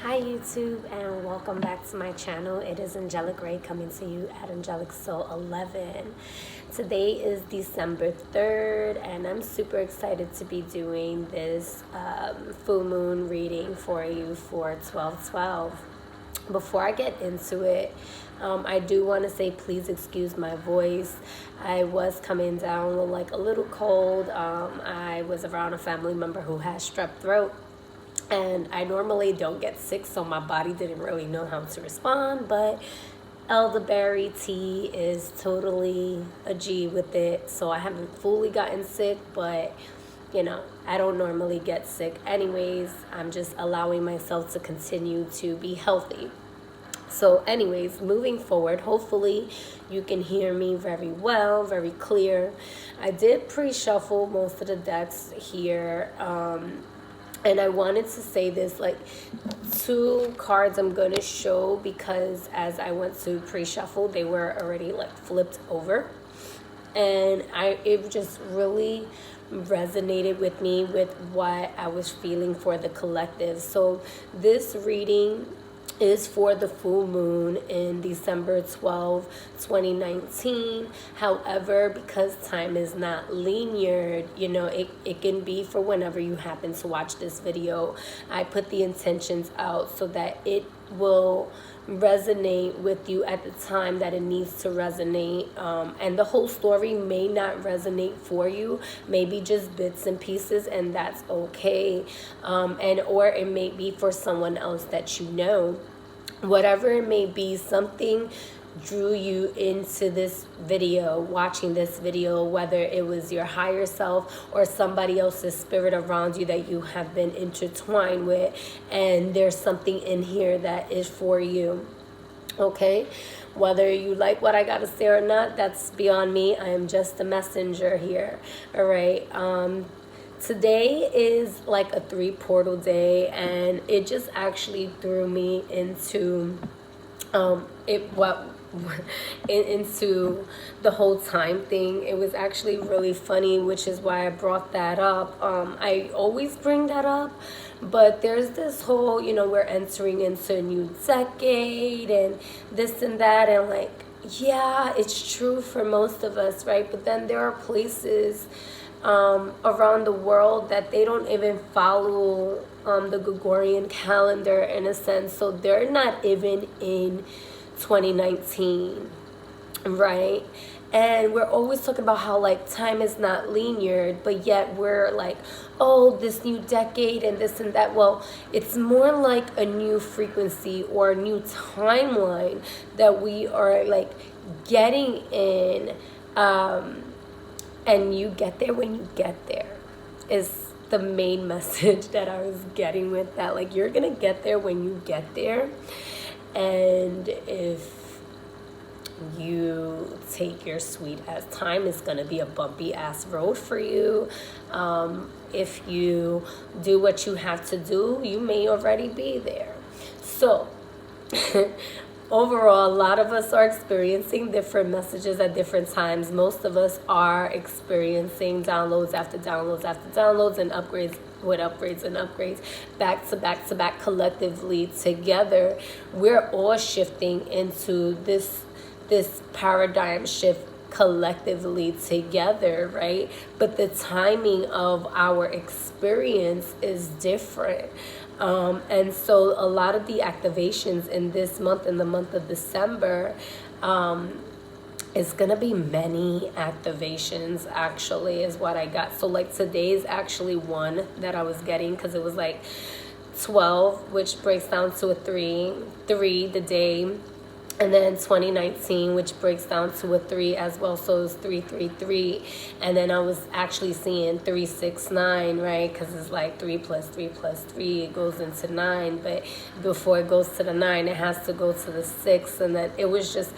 Hi YouTube, and welcome back to my channel. It is Angelic Ray coming to you at Angelic Soul 11. Today is December 3rd and I'm super excited to be doing this full moon reading for you for 12/12. Before I get into it, I do want to say please excuse my voice. I was coming down with like a little cold. I was around a family member who has strep throat. And I normally don't get sick, so my body didn't really know how to respond. But elderberry tea is totally a G with it. So I haven't fully gotten sick, but I don't normally get sick anyways. I'm just allowing myself to continue to be healthy. So anyways, moving forward, hopefully you can hear me very well, very clear. I did pre-shuffle most of the decks here. And I wanted to say this, like, two cards I'm going to show because as I went to pre-shuffle, they were already like flipped over. And it just really resonated with me with what I was feeling for the collective. So this reading is for the full moon in December 12, 2019. However, because time is not linear, it can be for whenever you happen to watch this video. I put the intentions out so that it will resonate with you at the time that it needs to resonate, and the whole story may not resonate for you, maybe just bits and pieces, and that's okay. Or it may be for someone else that you know. Whatever it may be, something drew you into this video, watching this video, whether it was your higher self or somebody else's spirit around you that you have been intertwined with, and there's something in here that is for you. Okay, whether you like what I gotta say or not, that's beyond me. I am just a messenger here. All right. Today is like a 3 portal day, and it just actually threw me into into the whole time thing. It was actually really funny, which is why I brought that up. I always bring that up, but there's this whole, we're entering into a new decade and this and that, and like, yeah, it's true for most of us, right? But then there are places around the world that they don't even follow the Gregorian calendar in a sense, so they're not even in 2019, right? And we're always talking about how like time is not linear, but yet we're like, oh, this new decade and this and that. Well, it's more like a new frequency or a new timeline that we are like getting in. And you get there when you get there is the main message that I was getting with that. Like, you're gonna get there when you get there. And if you take your sweet ass time, it's gonna be a bumpy ass road for you. If you do what you have to do, you may already be there. So overall, a lot of us are experiencing different messages at different times. Most of us are experiencing downloads after downloads after downloads, and upgrades with upgrades and upgrades, back to back to back, collectively together. We're all shifting into this paradigm shift collectively together, right? But the timing of our experience is different. And so a lot of the activations in this month, in the month of December, is going to be many activations, actually, is what I got. So like today's actually one that I was getting, because it was like 12, which breaks down to a 3 the day. And then 2019, which breaks down to a 3 as well, so it's 333. And then I was actually seeing 369, right? Because it's like 3 plus 3 plus 3, it goes into 9. But before it goes to the 9, it has to go to the 6. And then it was just,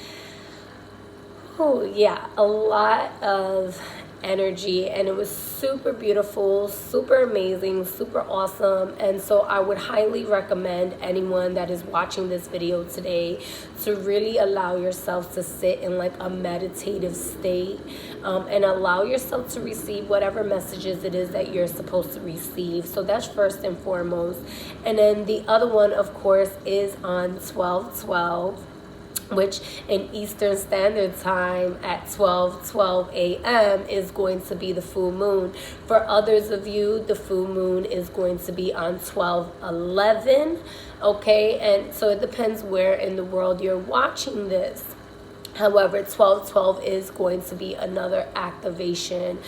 oh yeah, a lot of energy, and it was super beautiful, super amazing, super awesome. And so I would highly recommend anyone that is watching this video today to really allow yourself to sit in like a meditative state, and allow yourself to receive whatever messages it is that you're supposed to receive. So that's first and foremost. And then the other one, of course, is on 12/12, which in Eastern Standard Time at 12:12 a.m. is going to be the full moon. For others of you, the full moon is going to be on 12/11, okay? And so it depends where in the world you're watching this. However, 12/12 is going to be another activation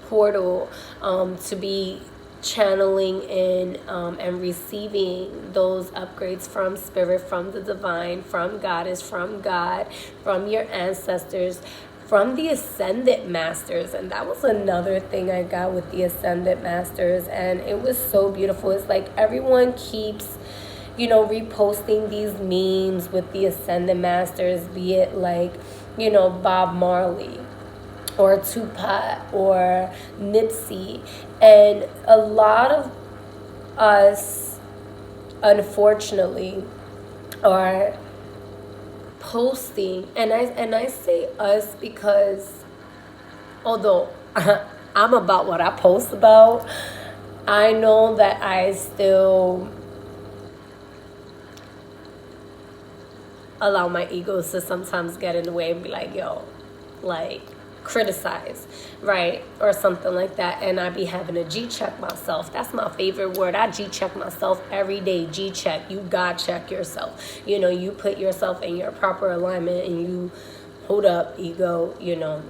portal to be channeling in and receiving those upgrades from spirit, from the divine, from goddess, from God, from your ancestors, from the ascended masters. And that was another thing I got with the ascended masters, and it was so beautiful. It's like everyone keeps, you know, reposting these memes with the ascended masters, be it like, you know, Bob Marley or Tupac or Nipsey. And a lot of us, unfortunately, are posting, and I say us because although I'm about what I post about, I know that I still allow my egos to sometimes get in the way and be like, yo, like, criticize, right, or something like that. And I be having to G-check myself. That's my favorite word. I G-check myself every day. G-check. You God check yourself. You know, you put yourself in your proper alignment, and you, hold up, ego, you know,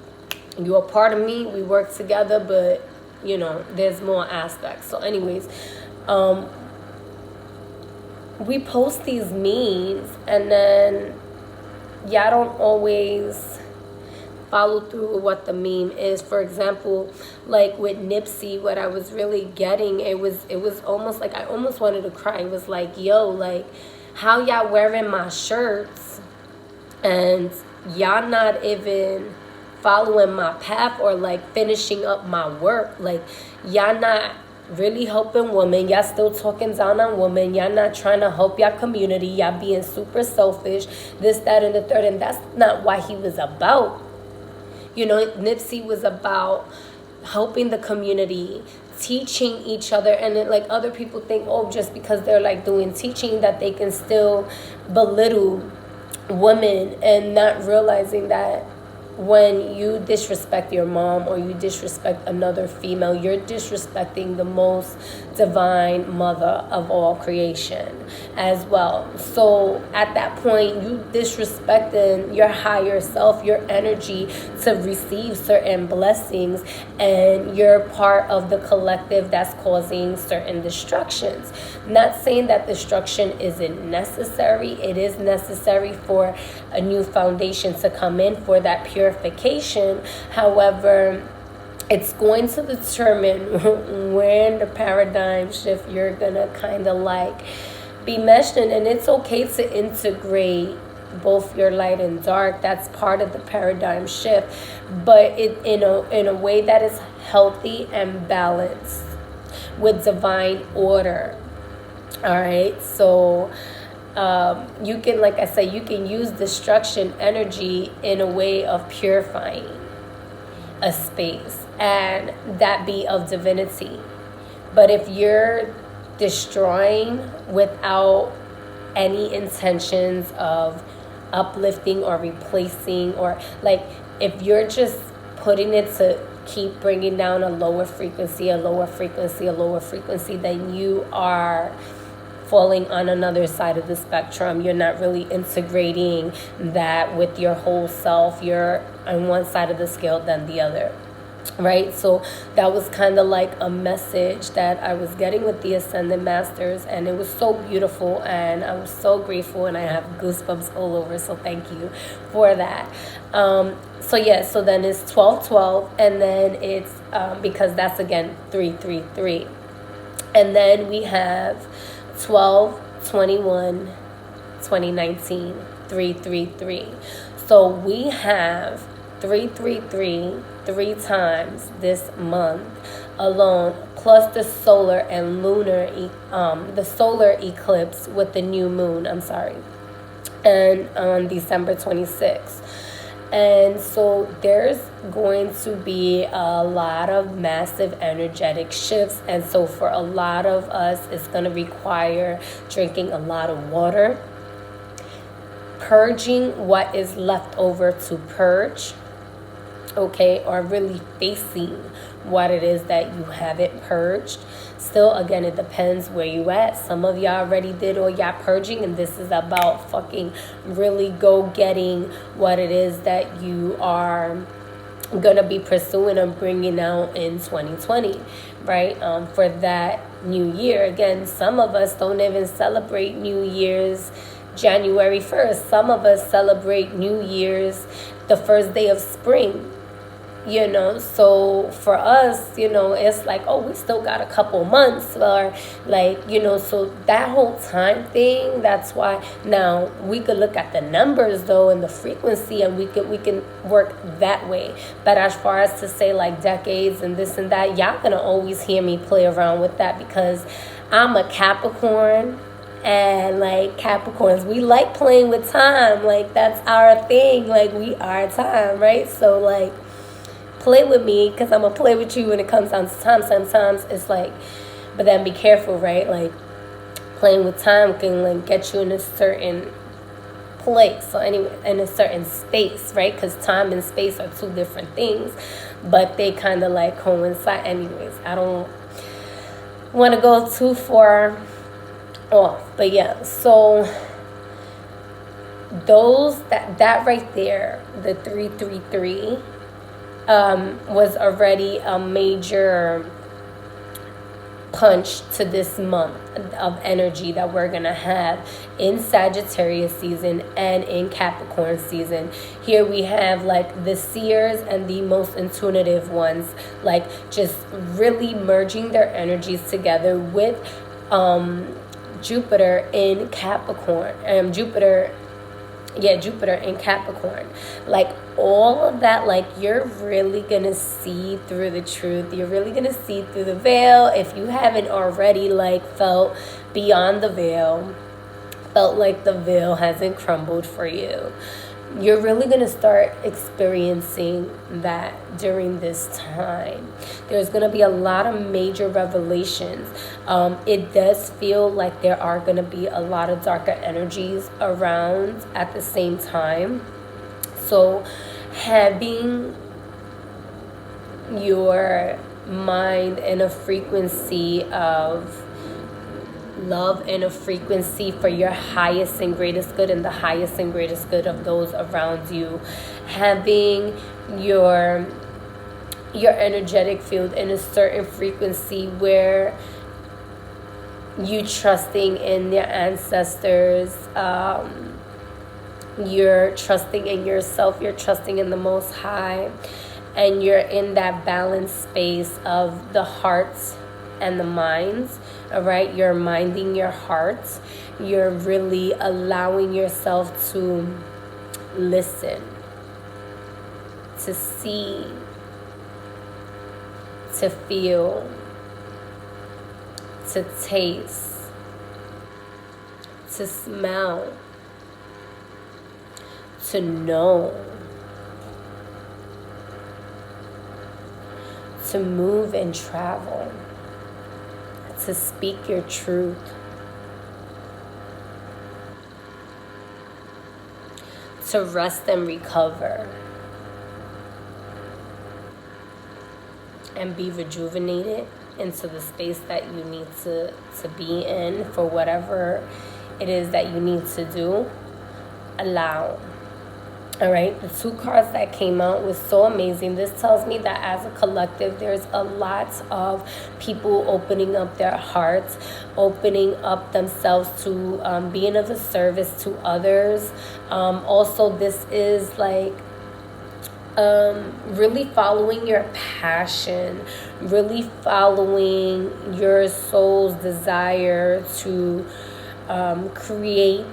you are part of me. We work together, but, you know, there's more aspects. So anyways, we post these memes, and then y'all don't always follow through with what the meme is. For example, like with Nipsey, what I was really getting, it was almost like I almost wanted to cry. It was like, yo, like, how y'all wearing my shirts and y'all not even following my path or like finishing up my work? Like, y'all not really helping women. Y'all still talking down on women. Y'all not trying to help y'all community. Y'all being super selfish, this, that, and the third. And that's not what he was about. You know, Nipsey was about helping the community, teaching each other. And then, like, other people think, oh, just because they're like doing teaching, that they can still belittle women, and not realizing that when you disrespect your mom or you disrespect another female, you're disrespecting the most divine mother of all creation as well. So at that point, you disrespecting your higher self, your energy to receive certain blessings, and you're part of the collective that's causing certain destructions. Not saying that destruction isn't necessary. It is necessary for a new foundation to come in, for that purification. However, it's going to determine when the paradigm shift you're gonna kind of like be meshed in. And it's okay to integrate both your light and dark. That's part of the paradigm shift, but it in a way that is healthy and balanced with divine order. All right, so you can, like I said, you can use destruction energy in a way of purifying a space, and that be of divinity. But if you're destroying without any intentions of uplifting or replacing, or like if you're just putting it to keep bringing down a lower frequency, then you are falling on another side of the spectrum. You're not really integrating that with your whole self. You're on one side of the scale than the other, right? So that was kind of like a message that I was getting with the Ascended Masters, and it was so beautiful, and I was so grateful, and I have goosebumps all over, so thank you for that. So then it's 12/12, and then it's because that's again 333, and then we have 12/21/2019, 333. So we have 333, 3 times this month alone, plus the solar and lunar, the solar eclipse with the new moon, and on December 26th. And so there's going to be a lot of massive energetic shifts. And so for a lot of us, it's going to require drinking a lot of water, purging what is left over to purge, okay, or really facing what it is that you haven't purged. Still, again, it depends where you at. Some of y'all already did all y'all purging, and this is about fucking really go getting what it is that you are gonna be pursuing and bringing out in 2020, right? For that new year. Again, some of us don't even celebrate New Year's January 1st. Some of us celebrate New Year's the first day of spring. You know, so for us, you know, it's like, oh, we still got a couple months, or like, you know, so that whole time thing, that's why now we could look at the numbers though and the frequency, and we can work that way. But as far as to say like decades and this and that, y'all gonna always hear me play around with that, because I'm a Capricorn. And like Capricorns, we like playing with time. Like that's our thing. Like we are time, right? So like, play with me, because I'm going to play with you when it comes down to time. Sometimes it's like, but then be careful, right? Like, playing with time can like get you in a certain place, so anyway, in a certain space, right? Because time and space are two different things, but they kind of like coincide. Anyways, I don't want to go too far off, but yeah, so those, that right there, the 333, was already a major punch to this month of energy that we're gonna have in Sagittarius season and in Capricorn season. Here we have like the seers and the most intuitive ones, like just really merging their energies together with Jupiter in Capricorn, Jupiter in Capricorn. Like all of that, like you're really gonna see through the truth. You're really gonna see through the veil. If you haven't already like felt beyond the veil, felt like the veil hasn't crumbled for you, you're really going to start experiencing that during this time. There's going to be a lot of major revelations. It does feel like there are going to be a lot of darker energies around at the same time. So having your mind in a frequency of love, and a frequency for your highest and greatest good and the highest and greatest good of those around you, having your energetic field in a certain frequency where you trusting in your ancestors, you're trusting in yourself, you're trusting in the Most High, and you're in that balanced space of the hearts and the minds. All right, you're minding your heart. You're really allowing yourself to listen, to see, to feel, to taste, to smell, to know, to move and travel, to speak your truth, to rest and recover, and be rejuvenated into the space that you need to be in for whatever it is that you need to do. Allow. All right, the 2 cards that came out was so amazing. This tells me that as a collective, there's a lot of people opening up their hearts, opening up themselves to being of a service to others. Also, this is like really following your passion, really following your soul's desire to create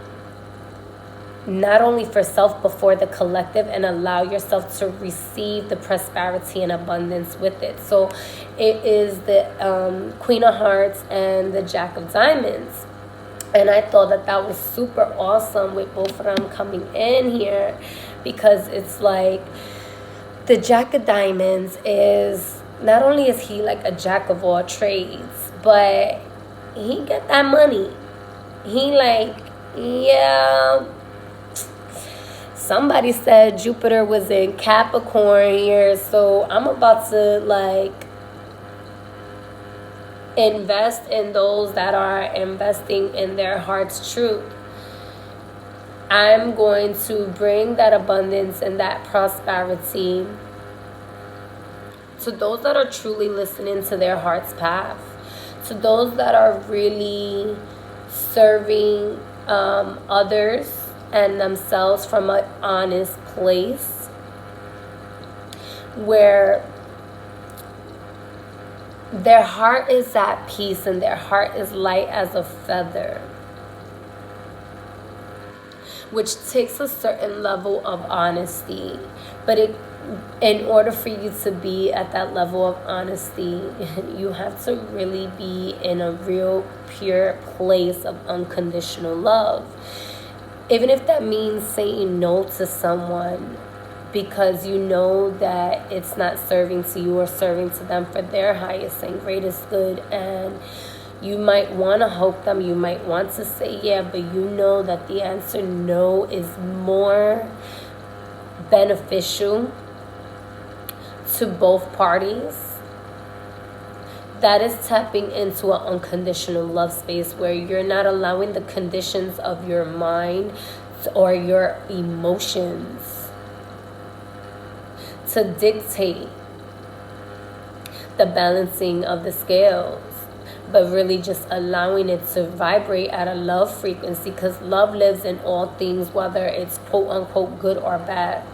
not only for self but for the collective, and allow yourself to receive the prosperity and abundance with it. So it is the Queen of Hearts and the Jack of Diamonds. And I thought that that was super awesome with both of them coming in here, because it's like the Jack of Diamonds is, not only is he like a jack of all trades, but he get that money. He like, yeah, somebody said Jupiter was in Capricorn here, so I'm about to like invest in those that are investing in their heart's truth. I'm going to bring that abundance and that prosperity to those that are truly listening to their heart's path, to those that are really serving others and themselves from an honest place, where their heart is at peace and their heart is light as a feather, which takes a certain level of honesty. But in order for you to be at that level of honesty, you have to really be in a real pure place of unconditional love. Even if that means saying no to someone because you know that it's not serving to you or serving to them for their highest and greatest good, and you might want to help them, you might want to say yeah, but you know that the answer no is more beneficial to both parties. That is tapping into an unconditional love space, where you're not allowing the conditions of your mind or your emotions to dictate the balancing of the scales, but really just allowing it to vibrate at a love frequency, because love lives in all things, whether it's quote unquote good or bad,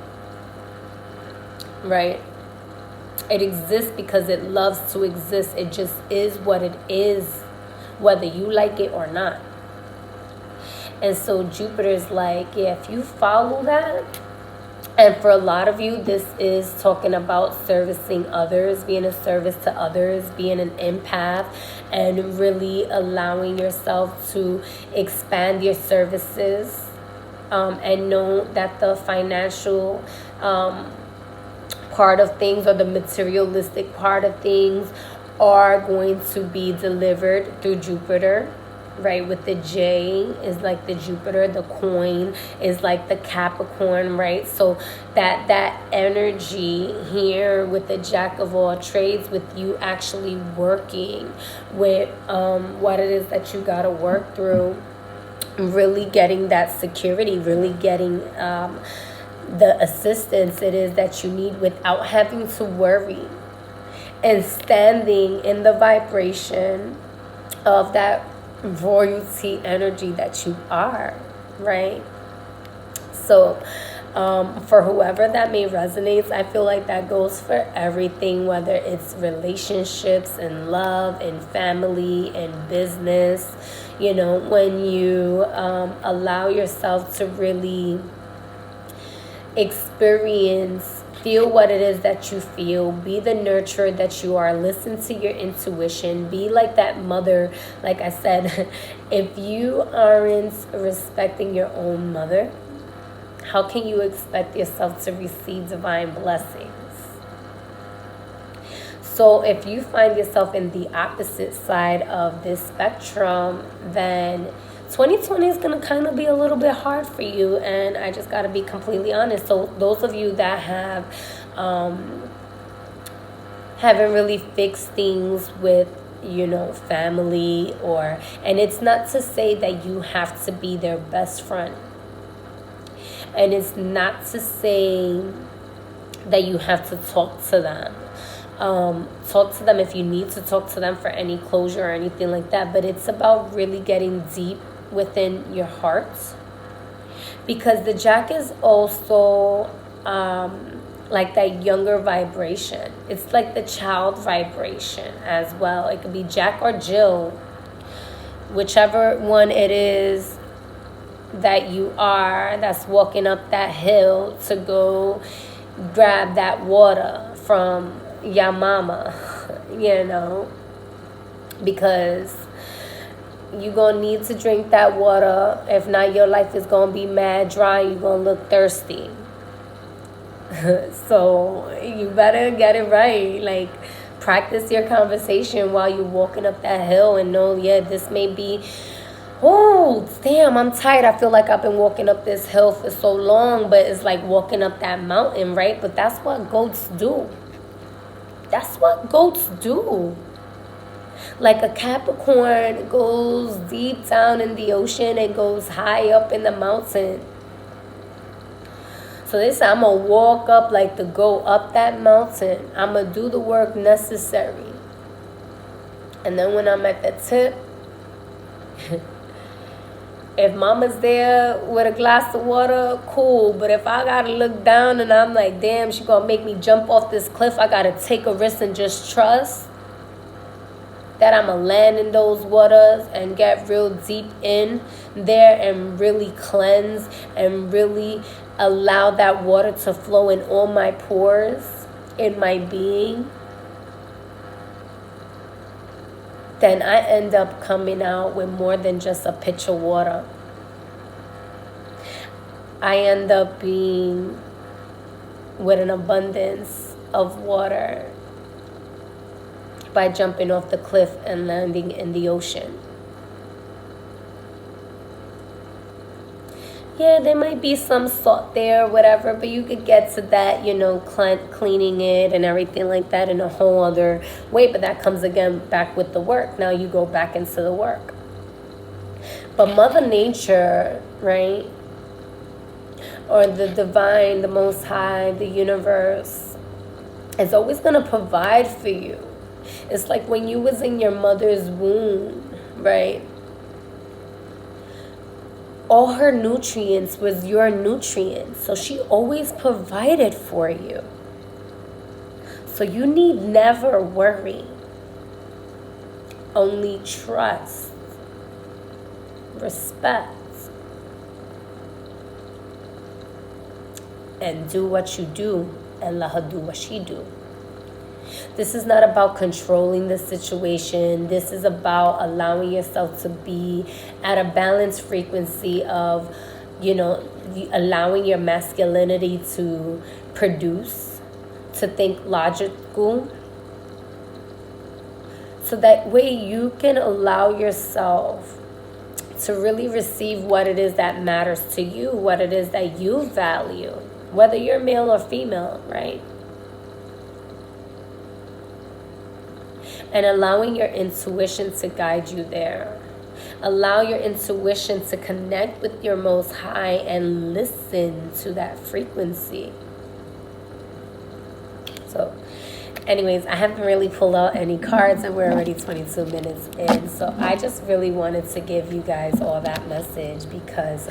right? It exists because it loves to exist. It just is what it is, whether you like it or not. And so Jupiter's like, yeah, if you follow that, and for a lot of you, this is talking about servicing others, being a service to others, being an empath, and really allowing yourself to expand your services, and know that the financial part of things, or the materialistic part of things, are going to be delivered through Jupiter, right? With the J is like the Jupiter, the coin is like the Capricorn, right? So that energy here with the Jack of all trades, with you actually working with what it is that you got to work through, really getting that security, really getting the assistance it is that you need without having to worry, and standing in the vibration of that royalty energy that you are, right? So for whoever that may resonate, I feel like that goes for everything, whether it's relationships and love and family and business. You know, when you allow yourself to really experience, feel what it is that you feel, be the nurturer that you are, listen to your intuition, be like that mother. Like I said, if you aren't respecting your own mother, how can you expect yourself to receive divine blessings? So if you find yourself in the opposite side of this spectrum, then 2020 is going to kind of be a little bit hard for you, and I just got to be completely honest. So those of you that have haven't really fixed things with, you know, family, and it's not to say that you have to be their best friend, and it's not to say that you have to talk to them. Talk to them if you need to talk to them for any closure or anything like that, but it's about really getting deep within your heart, because the Jack is also like that younger vibration. It's like the child vibration as well. It could be Jack or Jill, whichever one it is that you are that's walking up that hill to go grab that water from your mama, you know, because you're going to need to drink that water. If not, your life is going to be mad dry. You're going to look thirsty. So you better get it right. Like, practice your conversation while you're walking up that hill and know, yeah, this may be, oh, damn, I'm tired. I feel like I've been walking up this hill for so long, but it's like walking up that mountain, right? But that's what goats do. That's what goats do. Like a Capricorn goes deep down in the ocean and goes high up in the mountain. So this, I'm going to walk up like to go up that mountain. I'm going to do the work necessary. And then when I'm at the tip, if mama's there with a glass of water, cool. But if I got to look down and I'm like, damn, she going to make me jump off this cliff, I got to take a risk and just trust that I'm going to land in those waters and get real deep in there and really cleanse and really allow that water to flow in all my pores, in my being, then I end up coming out with more than just a pitcher of water. I end up being with an abundance of water by jumping off the cliff and landing in the ocean. Yeah, there might be some salt there or whatever, but you could get to that, you know, cleaning it and everything like that in a whole other way. But that comes again back with the work. Now you go back into the work. But Mother Nature, right, or the divine, the Most High, the universe, is always going to provide for you. It's like when you was in your mother's womb, right? All her nutrients was your nutrients. So she always provided for you. So you need never worry. Only trust, respect, and do what you do and let her do what she do. This is not about controlling the situation. This is about allowing yourself to be at a balanced frequency of, you know, allowing your masculinity to produce, to think logical. So that way you can allow yourself to really receive what it is that matters to you, what it is that you value, whether you're male or female, right? And allowing your intuition to guide you there. Allow your intuition to connect with your Most High and listen to that frequency. So, anyways, I haven't really pulled out any cards and we're already 22 minutes in. So I just really wanted to give you guys all that message because,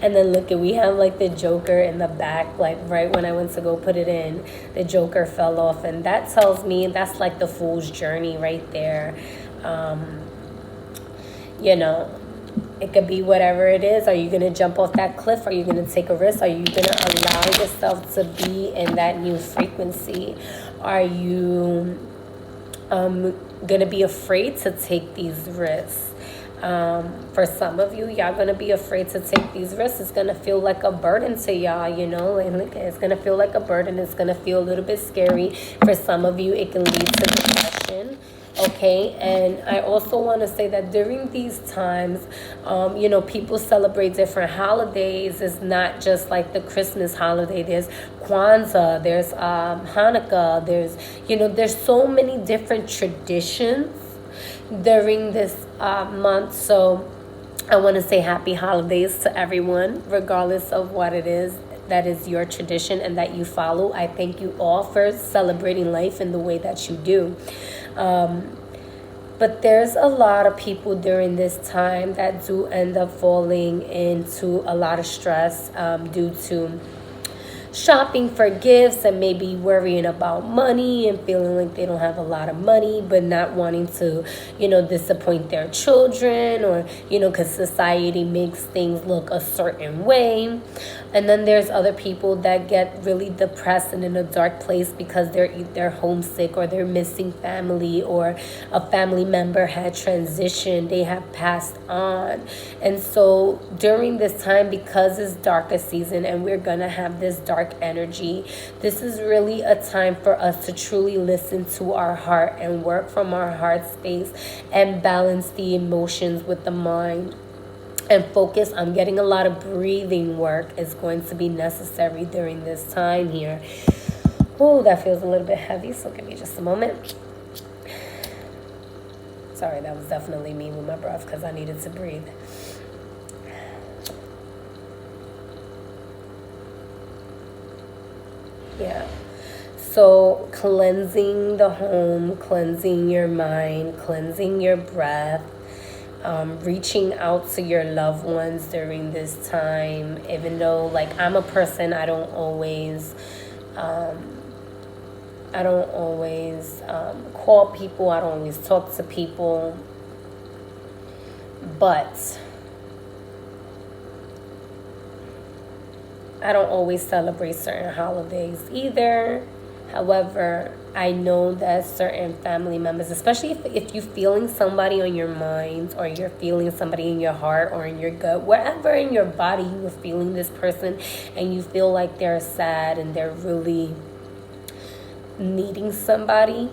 and then look, we have like the Joker in the back, like right when I went to go put it in, the Joker fell off. And that tells me that's like the fool's journey right there. You know, it could be whatever it is. Are you going to jump off that cliff? Are you going to take a risk? Are you going to allow yourself to be in that new frequency? Are you going to be afraid to take these risks? For some of you, y'all going to be afraid to take these risks. It's going to feel like a burden to y'all, you know. Like, it's going to feel like a burden. It's going to feel a little bit scary. For some of you, it can lead to depression. Okay, and I also want to say that during these times, you know, people celebrate different holidays. It's not just like the Christmas holiday. There's Kwanzaa, there's Hanukkah, there's, you know, there's so many different traditions during this month. So I want to say happy holidays to everyone, regardless of what it is that is your tradition and that you follow. I thank you all for celebrating life in the way that you do. But there's a lot of people during this time that do end up falling into a lot of stress due to shopping for gifts and maybe worrying about money and feeling like they don't have a lot of money, but not wanting to, disappoint their children, or, because society makes things look a certain way. And then there's other people that get really depressed and in a dark place because they're homesick, or they're missing family, or a family member had transitioned, they have passed on. And so during this time, because it's darkest season and we're gonna have this dark energy, this is really a time for us to truly listen to our heart and work from our heart space and balance the emotions with the mind. And focus on getting a lot of breathing work is going to be necessary during this time here. Oh, that feels a little bit heavy, so give me just a moment. Sorry, that was definitely me with my breath because I needed to breathe. Yeah. So cleansing the home, cleansing your mind, cleansing your breath. Reaching out to your loved ones during this time, even though, like, I'm a person, I don't always call people, I don't always talk to people, but I don't always celebrate certain holidays either. However, I know that certain family members, especially if you're feeling somebody on your mind, or you're feeling somebody in your heart or in your gut, wherever in your body you are feeling this person, and you feel like they're sad and they're really needing somebody,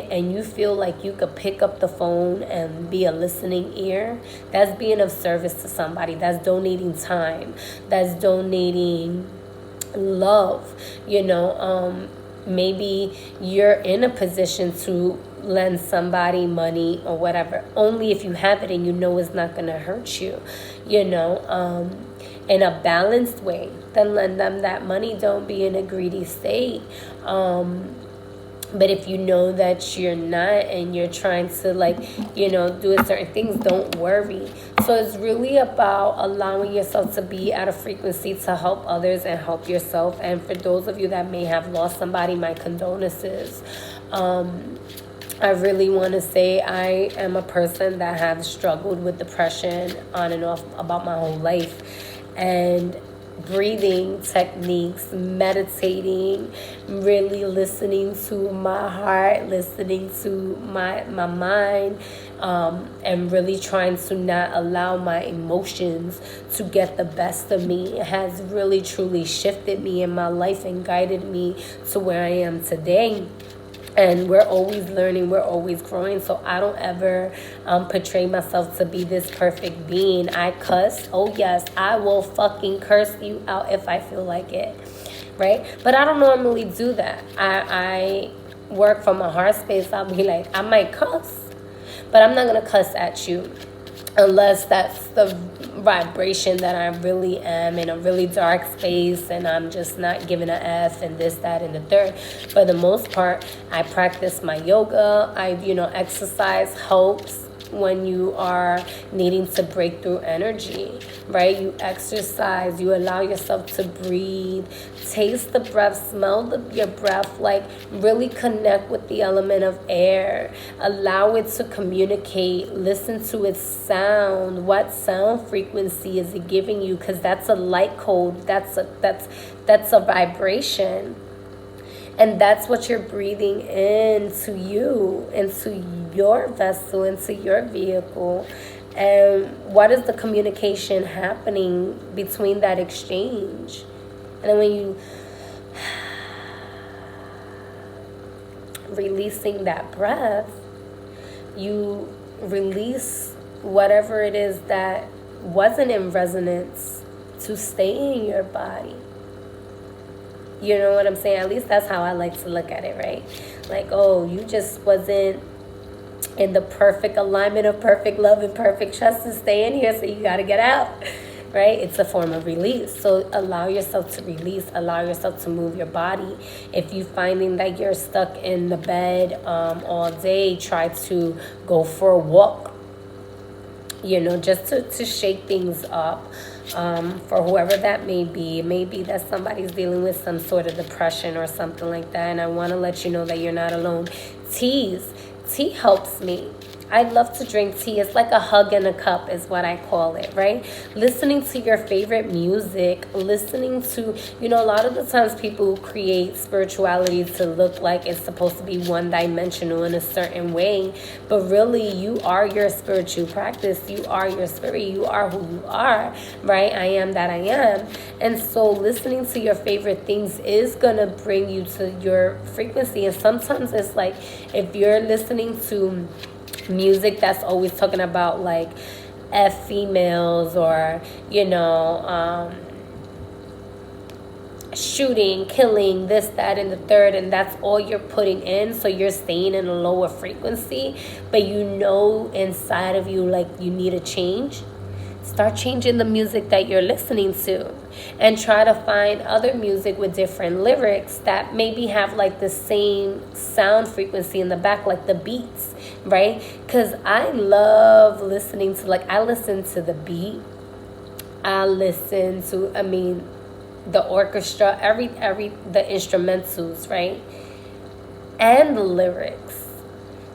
and you feel like you could pick up the phone and be a listening ear, that's being of service to somebody. That's donating time. That's donating love. Maybe you're in a position to lend somebody money or whatever, only if you have it and you know it's not going to hurt you, in a balanced way. Then lend them that money. Don't be in a greedy state. But if you know that you're not, and you're trying to, do certain things, don't worry. So it's really about allowing yourself to be at a frequency to help others and help yourself. And for those of you that may have lost somebody, my condolences. I really want to say I am a person that has struggled with depression on and off about my whole life. And breathing techniques, meditating, really listening to my heart, listening to my mind, and really trying to not allow my emotions to get the best of me, has really truly shifted me in my life and guided me to where I am today. And we're always learning, we're always growing. So I don't ever portray myself to be this perfect being. I cuss. Oh, yes, I will fucking curse you out if I feel like it. Right? But I don't normally do that. I work from a heart space. I'll be like, I might cuss, but I'm not going to cuss at you unless that's the vibration that I really am in a really dark space and I'm just not giving a F and this, that, and the third. For the most part, I practice my yoga. Exercise helps when you are needing to break through energy, right? You exercise, you allow yourself to breathe, taste the breath, smell your breath, really connect with the element of air, allow it to communicate, listen to its sound. What sound frequency is it giving you? Because that's a light code, that's a vibration. And that's what you're breathing into you, into your vessel, into your vehicle. And what is the communication happening between that exchange? And then when you releasing that breath, you release whatever it is that wasn't in resonance to stay in your body. You know what I'm saying? At least that's how I like to look at it, right? Like, oh, you just wasn't in the perfect alignment of perfect love and perfect trust to stay in here, so you got to get out, right? It's a form of release. So allow yourself to release. Allow yourself to move your body. If you're finding that you're stuck in the bed all day, try to go for a walk. you know, just to shake things up. For whoever that may be. Maybe that somebody's dealing with some sort of depression or something like that. And I want to let you know that you're not alone. Tea helps me. I love to drink tea. It's like a hug in a cup is what I call it, right? Listening to your favorite music, listening to, you know, a lot of the times people create spirituality to look like it's supposed to be one-dimensional in a certain way. But really, you are your spiritual practice. You are your spirit. You are who you are, right? I am that I am. And so listening to your favorite things is going to bring you to your frequency. And sometimes it's like if you're listening to music that's always talking about like females or, you know, shooting, killing, this, that, and the third, and that's all you're putting in, so you're staying in a lower frequency, but you know inside of you like you need a change. Start changing the music that you're listening to and try to find other music with different lyrics that maybe have like the same sound frequency in the back, like the beats, right? Because I love listening to, like, I listen to the beat. I listen to, I mean, the orchestra, the instrumentals, right? And the lyrics.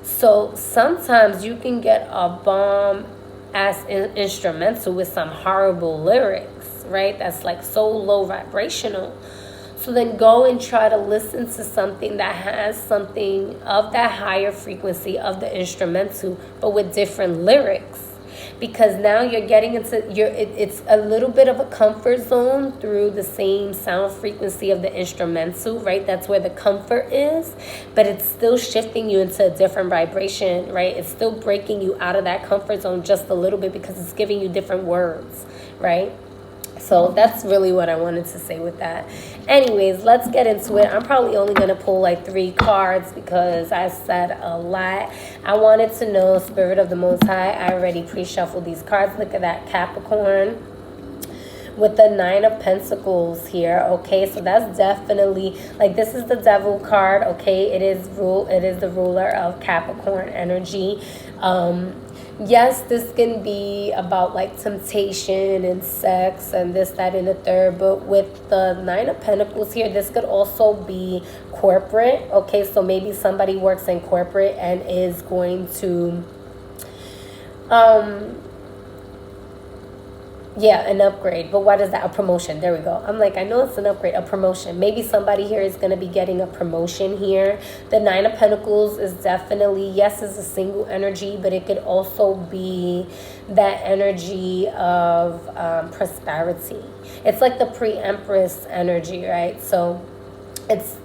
So sometimes you can get a bomb as instrumental with some horrible lyrics, right? That's like so low vibrational. So then go and try to listen to something that has something of that higher frequency of the instrumental, but with different lyrics. Because now you're getting into it's a little bit of a comfort zone through the same sound frequency of the instrumental, right? That's where the comfort is, but it's still shifting you into a different vibration, right? It's still breaking you out of that comfort zone just a little bit because it's giving you different words, right? So that's really what I wanted to say with that. Anyways, let's get into it. I'm probably only going to pull like 3 cards because I said a lot. I wanted to know, Spirit of the Most High. I already pre-shuffled these cards. Look at that, Capricorn with the 9 of Pentacles here. Okay, so that's definitely, like, this is the Devil card. Okay, it is the ruler of Capricorn energy. Yes, this can be about like temptation and sex and this, that, and the third. But with the 9 of Pentacles here, this could also be corporate. Okay, so maybe somebody works in corporate and is going to, yeah, an upgrade. But what is that? A promotion. There we go. I'm like, I know it's an upgrade, a promotion. Maybe somebody here is going to be getting a promotion here. The 9 of Pentacles is definitely, yes, it's a single energy, but it could also be that energy of prosperity. It's like the pre-empress energy, right? So it's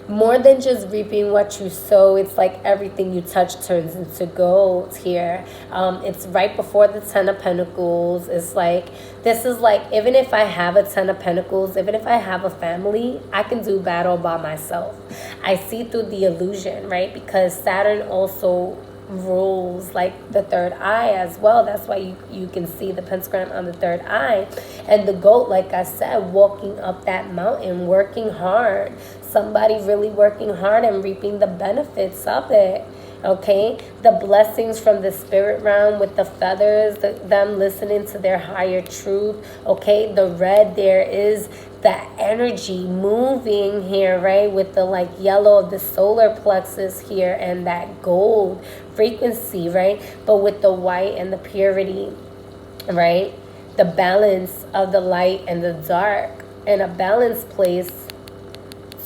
more than just reaping what you sow. It's like everything you touch turns into gold here. It's right before the 10 of Pentacles. It's like, this is like, even if I have a 10 of Pentacles, even if I have a family, I can do battle by myself. I see through the illusion, right? Because Saturn also rules like the third eye as well. That's why you can see the pentagram on the third eye. And the goat, like I said, walking up that mountain, working hard. Somebody really working hard and reaping the benefits of it. Okay, the blessings from the spirit realm with the feathers, them listening to their higher truth. Okay, the red, there is that energy moving here, right? With the like yellow of the solar plexus here and that gold frequency, right? But with the white and the purity, right? The balance of the light and the dark, and a balanced place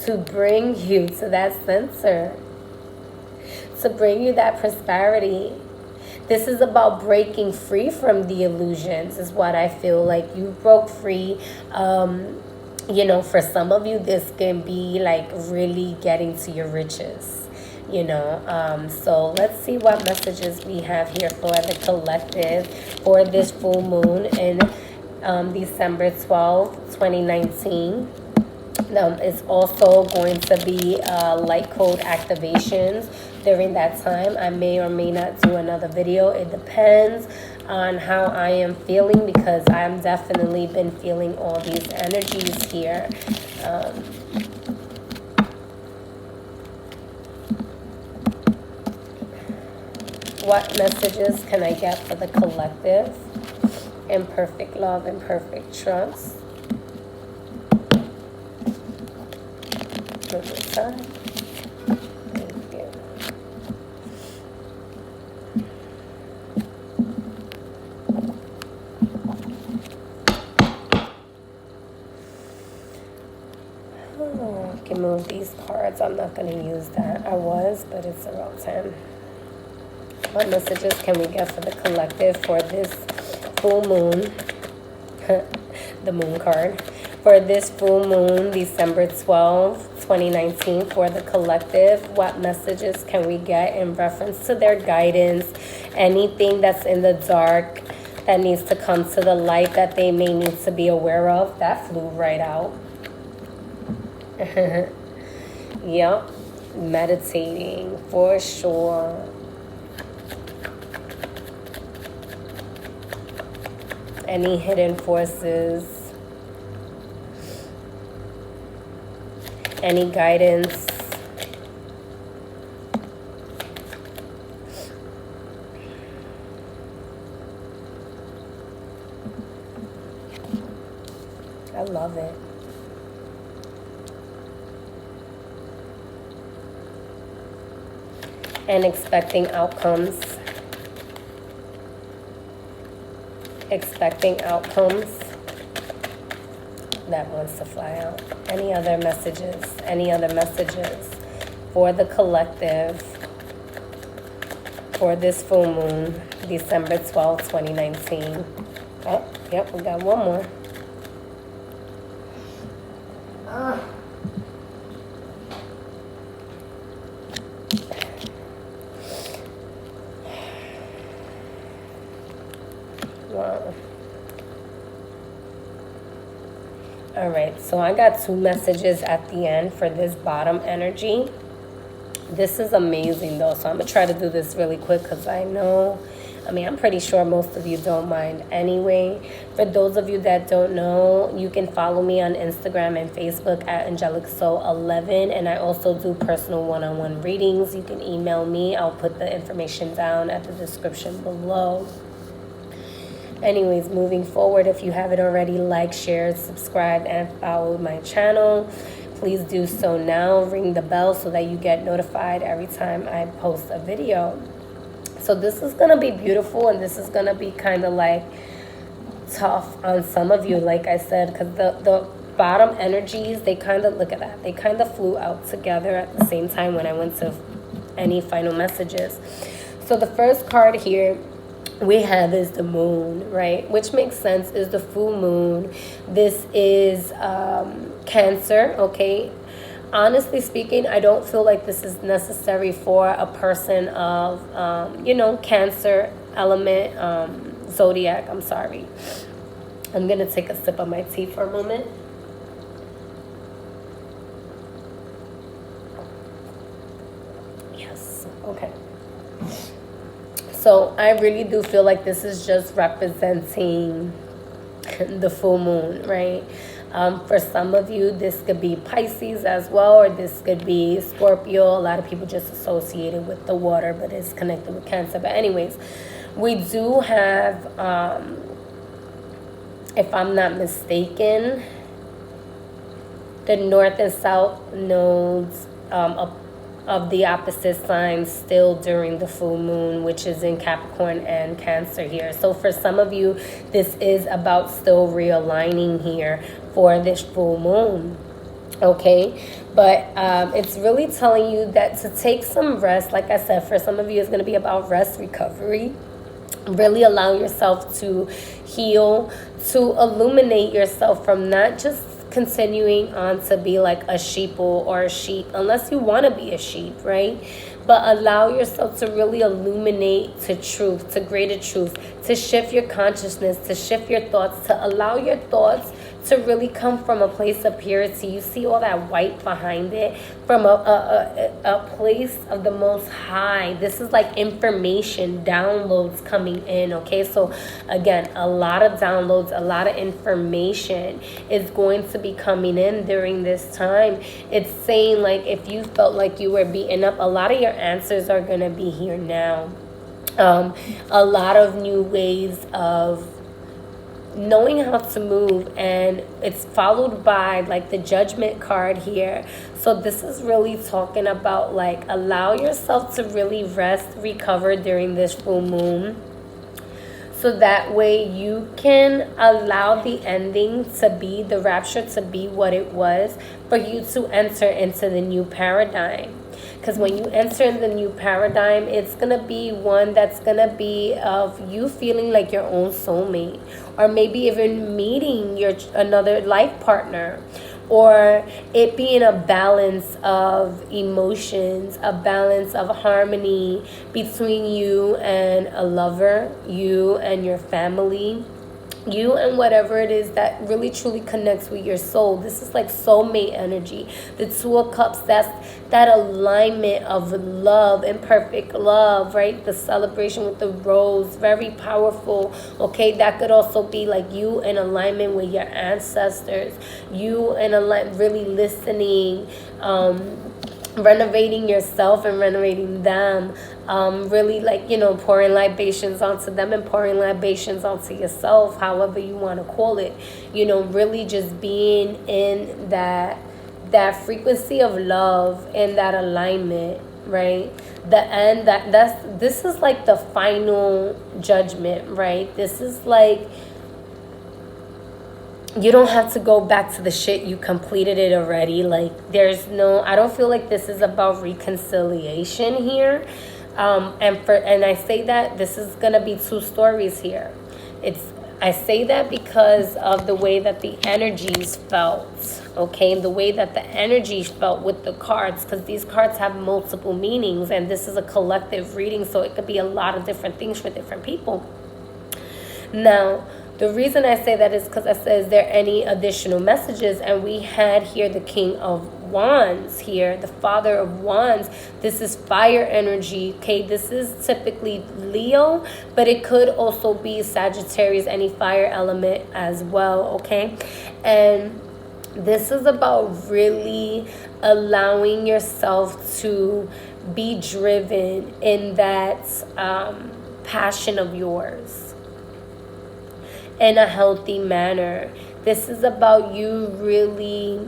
to bring you to that center, to bring you that prosperity. This is about breaking free from the illusions, is what I feel like. You broke free. You know, for some of you, this can be like really getting to your riches, you know. So let's see what messages we have here for the collective for this full moon in December 12th, 2019. It's also going to be light code activations during that time. I may or may not do another video. It depends on how I am feeling, because I'm definitely been feeling all these energies here. What messages can I get for the collective? In perfect love and perfect trust. To the side. Thank you. Oh, I can move these cards. I'm not going to use that. I was, but it's around 10. What messages can we get for the collective for this full moon? The moon card. For this full moon, December 12th, 2019, for the collective, what messages can we get in reference to their guidance? Anything that's in the dark that needs to come to the light that they may need to be aware of? That flew right out. Yep. Meditating, for sure. Any hidden forces, any guidance, I love it. And expecting outcomes. Expecting outcomes. That wants to fly out. Any other messages? Any other messages for the collective for this full moon, December 12th, 2019? Oh, yep, we got one more. Wow. All right, so I got 2 messages at the end for this bottom energy. This is amazing though, so I'm gonna try to do this really quick because I'm pretty sure most of you don't mind anyway. For those of you that don't know, you can follow me on Instagram and Facebook at AngelicSoul11, and I also do personal one-on-one readings. You can email me. I'll put the information down at the description below. Anyways, moving forward, if you haven't already, like, shared, subscribed, and followed my channel, please do so now. Ring the bell so that you get notified every time I post a video. So this is going to be beautiful, and this is going to be kind of like tough on some of you, like I said, because the bottom energies, they kind of, look at that, they kind of flew out together at the same time when I went to any final messages. So the first card here we have is the moon, right? Which makes sense, is the full moon. This is Cancer, okay? Honestly speaking, I don't feel like this is necessary for a person of, Cancer element, zodiac, I'm sorry. I'm going to take a sip of my tea for a moment. Yes, okay. So I really do feel like this is just representing the full moon, right? For some of you, this could be Pisces as well, or this could be Scorpio. A lot of people just associate it with the water, but it's connected with Cancer. But anyways, we do have, if I'm not mistaken, the North and South nodes of the opposite signs still during the full moon, which is in Capricorn and Cancer here. So for some of you, this is about still realigning here for this full moon, okay? But it's really telling you that to take some rest. Like I said, for some of you, it's going to be about rest, recovery. Really allow yourself to heal, to illuminate yourself from not just continuing on to be like a sheeple or a sheep, unless you want to be a sheep, right? But allow yourself to really illuminate to truth, to greater truth, to shift your consciousness, to shift your thoughts, to allow your thoughts to really come from a place of purity. You see all that white behind it, from a place of the Most High. This is like information, downloads coming in, okay? So again, a lot of downloads, a lot of information is going to be coming in during this time. It's saying, like, if you felt like you were beaten up, a lot of your answers are going to be here now. a lot of new ways of knowing how to move, and it's followed by like the judgment card here. So this is really talking about like allow yourself to really rest, recover during this full moon, so that way you can allow the ending to be, the rapture to be what it was, for you to enter into the new paradigm. Because when you enter in the new paradigm, it's going to be one that's going to be of you feeling like your own soulmate, or maybe even meeting your another life partner, or it being a balance of emotions, a balance of harmony between you and a lover, you and your family, you and whatever it is that really truly connects with your soul. This is like soulmate energy. The Two of Cups, that's that alignment of love and perfect love, right? The celebration with the rose, very powerful. Okay, that could also be like you in alignment with your ancestors, you in alignment, really listening, renovating yourself and renovating them, really like, you know, pouring libations onto them and pouring libations onto yourself, however you want to call it, you know, really just being in that frequency of love and that alignment, right? This is like the final judgment, right? This is like, you don't have to go back to the shit, you completed it already. Like, there's no, I don't feel like this is about reconciliation here. And I say that this is gonna be two stories here. I say that because of the way that the energies felt, okay? The way that the energy felt with the cards, because these cards have multiple meanings, and this is a collective reading, so it could be a lot of different things for different people. Now, the reason I say that is because I said, is there any additional messages? And we had here the King of Wands here, the Father of Wands. This is fire energy, okay? This is typically Leo, but it could also be Sagittarius, any fire element as well, okay? And this is about really allowing yourself to be driven in that passion of yours in a healthy manner. This is about you really,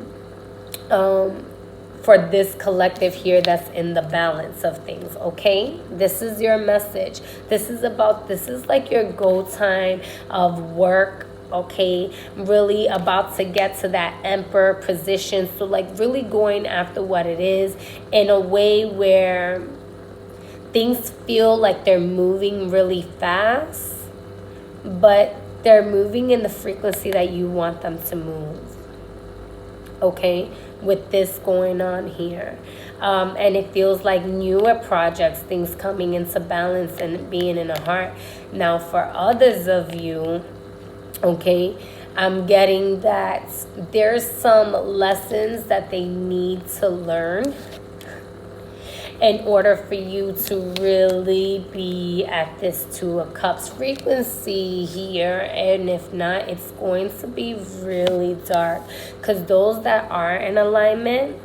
for this collective here that's in the balance of things, okay? This is your message. This is like your go time of work, okay? Really about to get to that emperor position. So like really going after what it is in a way where things feel like they're moving really fast, but they're moving in the frequency that you want them to move, okay, with this going on here. And it feels like newer projects, things coming into balance and being in a heart. Now, for others of you, okay, I'm getting that there's some lessons that they need to learn in order for you to really be at this Two of Cups frequency here. And if not, it's going to be really dark. Because those that are in alignment,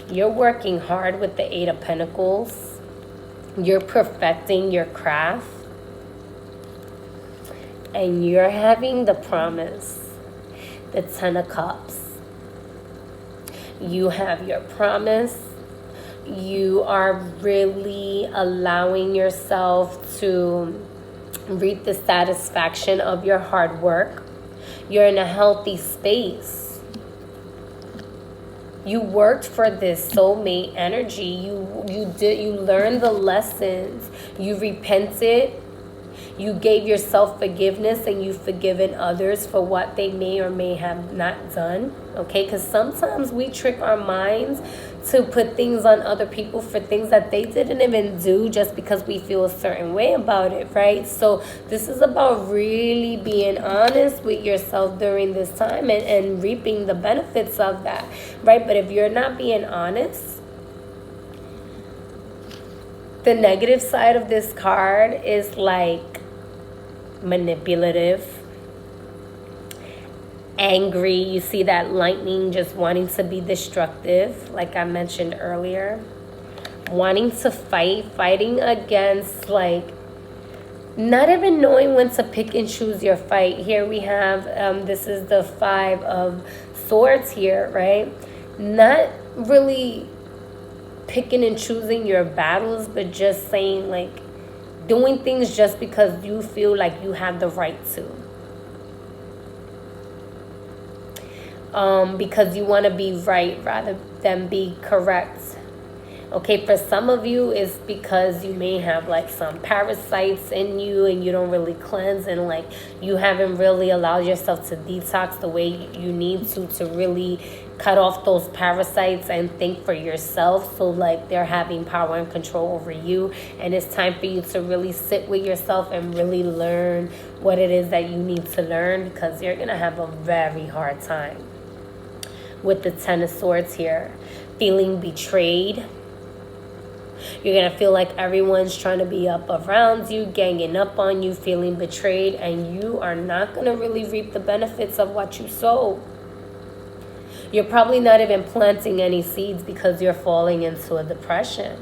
you're working hard with the Eight of Pentacles. You're perfecting your craft. And you're having the promise, the Ten of Cups. You have your promise. You are really allowing yourself to reap the satisfaction of your hard work. You're in a healthy space. You worked for this soulmate energy. You learned the lessons. You repented. You gave yourself forgiveness, and you've forgiven others for what they may or may have not done. Okay, because sometimes we trick our minds to put things on other people for things that they didn't even do just because we feel a certain way about it, right? So this is about really being honest with yourself during this time and reaping the benefits of that, right? But if you're not being honest, the negative side of this card is like manipulative, angry. You see that lightning just wanting to be destructive, like I mentioned earlier. wanting to fighting against, like, not even knowing when to pick and choose your fight. Here we have, this is the 5 of Swords here, right? Not really picking and choosing your battles, but just saying, like, doing things just because you feel like you have the right to. Because you want to be right rather than be correct. Okay, for some of you, it's because you may have, like, some parasites in you and you don't really cleanse, and, like, you haven't really allowed yourself to detox the way you need to really cut off those parasites and think for yourself. So, like, they're having power and control over you, and it's time for you to really sit with yourself and really learn what it is that you need to learn, because you're going to have a very hard time with the 10 of Swords here. Feeling betrayed. You're going to feel like everyone's trying to be up around you, ganging up on you, feeling betrayed, and you are not going to really reap the benefits of what you sowed. You're probably not even planting any seeds because you're falling into a depression.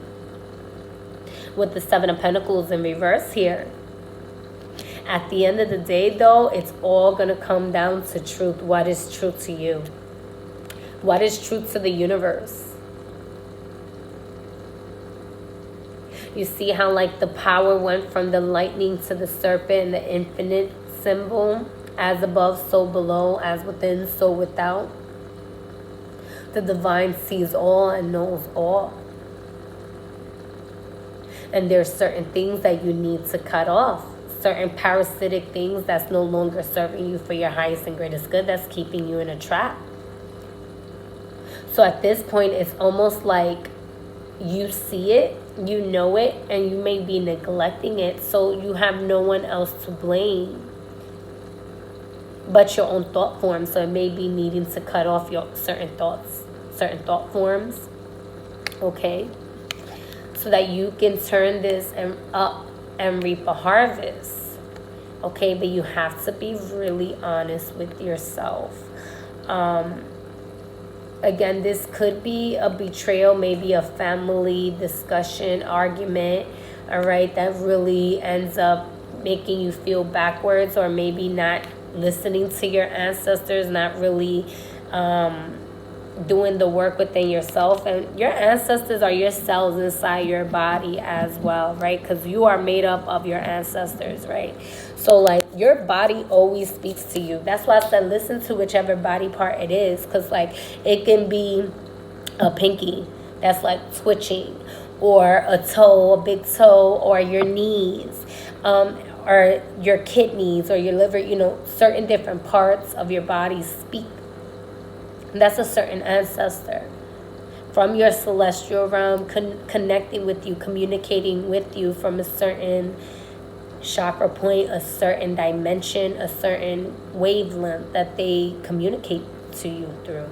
With the 7 of Pentacles in reverse here. At the end of the day, though, it's all going to come down to truth. What is true to you? What is truth to the universe? You see how, like, the power went from the lightning to the serpent and the infinite symbol. As above, so below. As within, so without. The divine sees all and knows all. And there's certain things that you need to cut off. Certain parasitic things that's no longer serving you for your highest and greatest good. That's keeping you in a trap. So at this point, it's almost like you see it, you know it, and you may be neglecting it, so you have no one else to blame but your own thought form. So it may be needing to cut off your certain thoughts, certain thought forms, okay, so that you can turn this up and reap a harvest, okay? But you have to be really honest with yourself. Again, this could be a betrayal, maybe a family discussion, argument, all right, that really ends up making you feel backwards, or maybe not listening to your ancestors, not really doing the work within yourself. And your ancestors are your cells inside your body as well, right? Because you are made up of your ancestors, right? So, like, your body always speaks to you. That's why I said listen to whichever body part it is, because, like, it can be a pinky that's, like, twitching, or a toe, a big toe, or your knees, or your kidneys, or your liver. You know, certain different parts of your body speak. And that's a certain ancestor from your celestial realm, connecting with you, communicating with you from a certain chakra point, a certain dimension, a certain wavelength that they communicate to you through.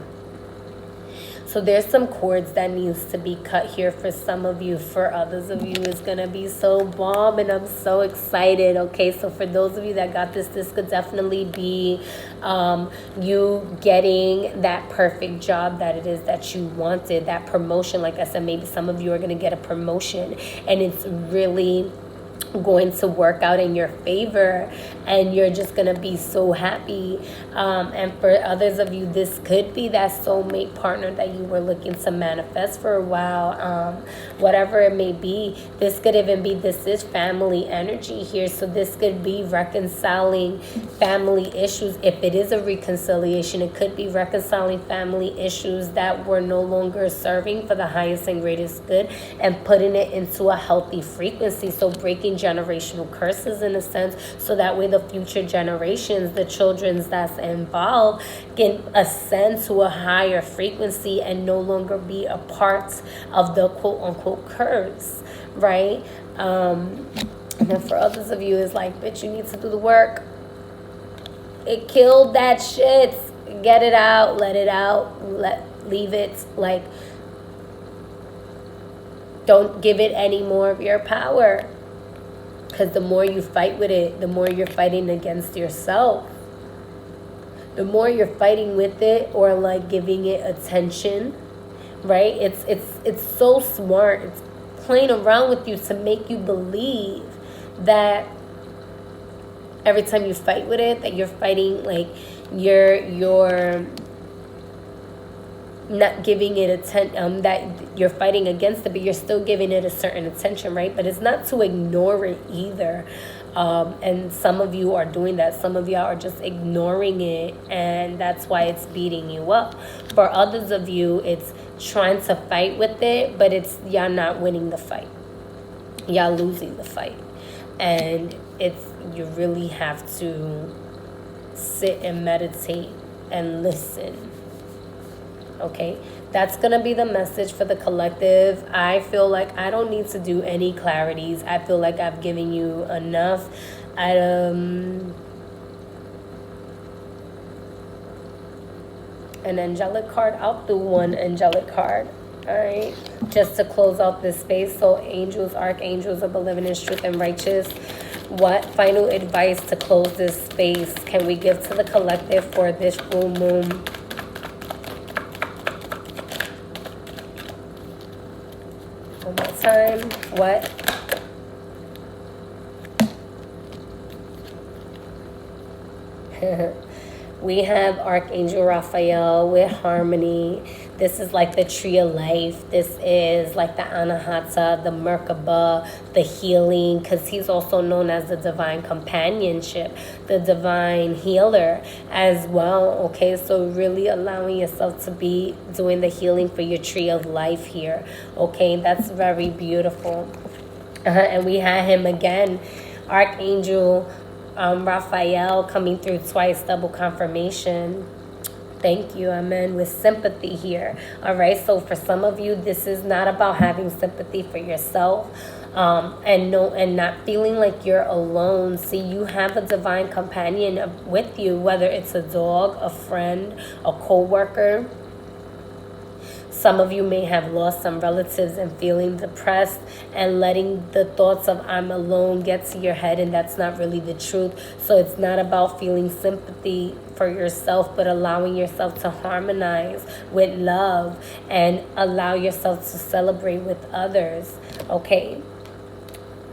So there's some cords that needs to be cut here for some of you. For others of you, it's going to be so bomb, and I'm so excited, okay? So for those of you that got this could definitely be you getting that perfect job that it is that you wanted, that promotion. Like I said, maybe some of you are going to get a promotion, and it's really going to work out in your favor, and you're just gonna be so happy. And for others of you, this could be that soulmate partner that you were looking to manifest for a while. Whatever it may be, this could even be, this is family energy here, so this could be reconciling family issues. If it is a reconciliation, it could be reconciling family issues that were no longer serving for the highest and greatest good, and putting it into a healthy frequency. So breaking generational curses, in a sense, so that way the future generations, the children's that's involved, can ascend to a higher frequency and no longer be a part of the quote-unquote curse, right? And then for others of you, it's like, bitch, you need to do the work. It killed that shit. Get it out, let it out, leave it. Like, don't give it any more of your power. Because the more you fight with it, the more you're fighting against yourself. The more you're fighting with it, or like giving it attention, right? It's so smart. playing around with you to make you believe that every time you fight with it, that you're fighting, like you're not giving it attention, that you're fighting against it, but you're still giving it a certain attention, right? But it's not to ignore it either. And some of you are doing that. Some of y'all are just ignoring it, and that's why it's beating you up. For others of you, it's trying to fight with it, but it's y'all not winning the fight. Y'all losing the fight. And you really have to sit and meditate and listen. Okay, that's gonna be the message for the collective. I feel like I don't need to do any clarities. I feel like I've given you enough. An angelic card. I'll do one angelic card. All right, just to close out this space. So angels, archangels of benevolence, truth, and righteous. What final advice to close this space can we give to the collective for this full moon? One more time. What? We have Archangel Raphael with harmony. This is like the tree of life. This is like the Anahata, the Merkaba, the healing, because he's also known as the divine companionship, the divine healer as well. Okay, so really allowing yourself to be doing the healing for your tree of life here. Okay, that's very beautiful. And we had him again, Archangel Raphael, coming through twice, double confirmation. Thank you, amen, with sympathy here. All right, so for some of you, this is not about having sympathy for yourself and not feeling like you're alone. See, you have a divine companion with you, whether it's a dog, a friend, a co-worker. Some of you may have lost some relatives and feeling depressed and letting the thoughts of I'm alone get to your head, and that's not really the truth. So it's not about feeling sympathy for yourself, but allowing yourself to harmonize with love and allow yourself to celebrate with others. Okay.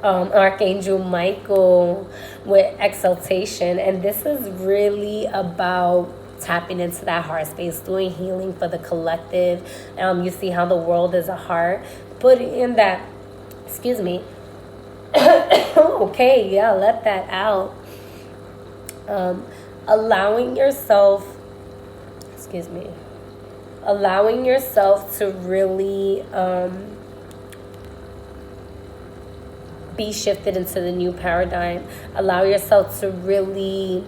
Archangel Michael with exaltation, and this is really about tapping into that heart space, doing healing for the collective. You see how the world is a heart. Put in that, excuse me. Okay, yeah, let that out. Allowing yourself to really be shifted into the new paradigm. Allow yourself to really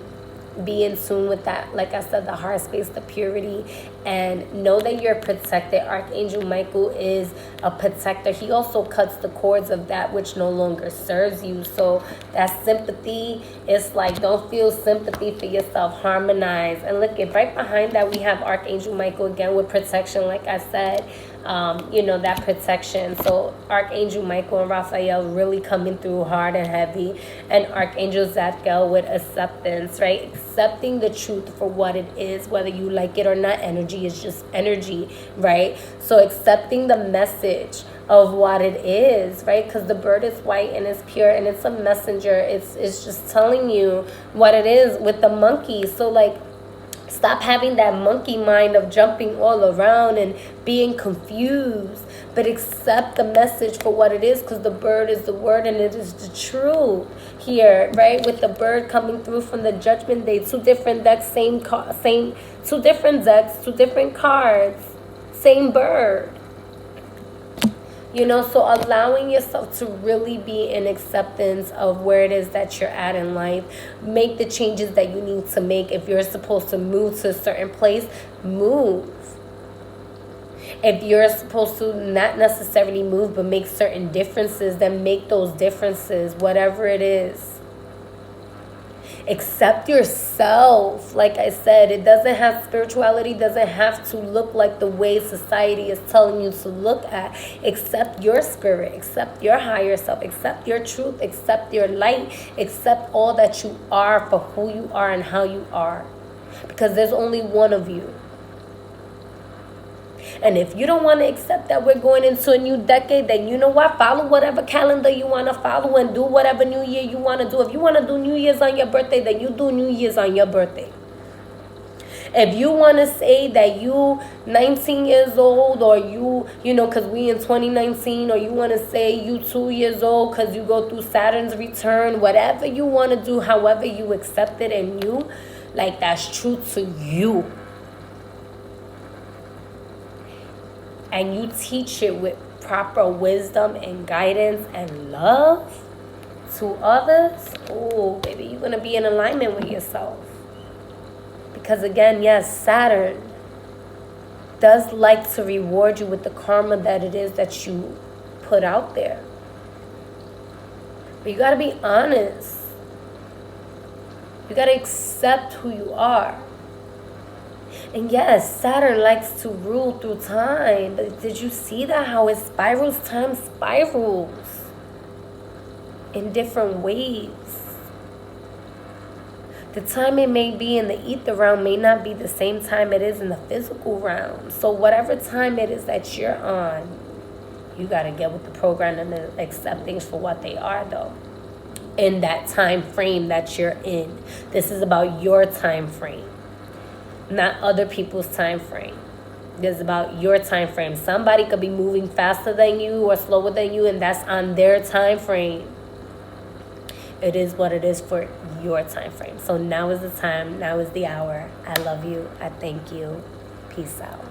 be in tune with that, like I said, the heart space, the purity, and know that you're protected. Archangel Michael is a protector. He also cuts the cords of that which no longer serves you. So that sympathy is like, don't feel sympathy for yourself. Harmonize. And look, right behind that, we have Archangel Michael again with protection, like I said. That protection. So Archangel Michael and Raphael really coming through hard and heavy. And Archangel Zadkiel with acceptance, right? Accepting the truth for what it is, whether you like it or not. Energy is just energy, right? So accepting the message of what it is, right? Because the bird is white and it's pure and it's a messenger. It's just telling you what it is with the monkey. So like, stop having that monkey mind of jumping all around and being confused, but accept the message for what it is, because the bird is the word and it is the truth here, right? With the bird coming through from the Judgment Day, two different decks, two different decks, two different cards, same bird. So allowing yourself to really be in acceptance of where it is that you're at in life. Make the changes that you need to make. If you're supposed to move to a certain place, move. If you're supposed to not necessarily move, but make certain differences, then make those differences, whatever it is. Accept yourself. Like I said, it doesn't have, spirituality doesn't have to look like the way society is telling you to look at. Accept your spirit, accept your higher self, accept your truth, accept your light, accept all that you are for who you are and how you are. Because there's only one of you. And if you don't want to accept that we're going into a new decade, then you know what? Follow whatever calendar you want to follow and do whatever New Year you want to do. If you want to do New Year's on your birthday, then you do New Year's on your birthday. If you want to say that you 19 years old, or you know, because we in 2019, or you want to say you 2 years old because you go through Saturn's return, whatever you want to do, however you accept it and you, like, that's true to you. And you teach it with proper wisdom and guidance and love to others, oh, baby, you're going to be in alignment with yourself. Because again, yes, Saturn does like to reward you with the karma that it is that you put out there. But you got to be honest. You got to accept who you are. And yes, Saturn likes to rule through time. But did you see that? How it spirals? Time spirals in different ways. The time it may be in the ether realm may not be the same time it is in the physical realm. So whatever time it is that you're on, you got to get with the program and accept things for what they are, though. In that time frame that you're in. This is about your time frame, not other people's time frame. This is about your time frame. Somebody could be moving faster than you or slower than you, and that's on their time frame. It is what it is for your time frame. So now is the time. Now is the hour. I love you. I thank you. Peace out.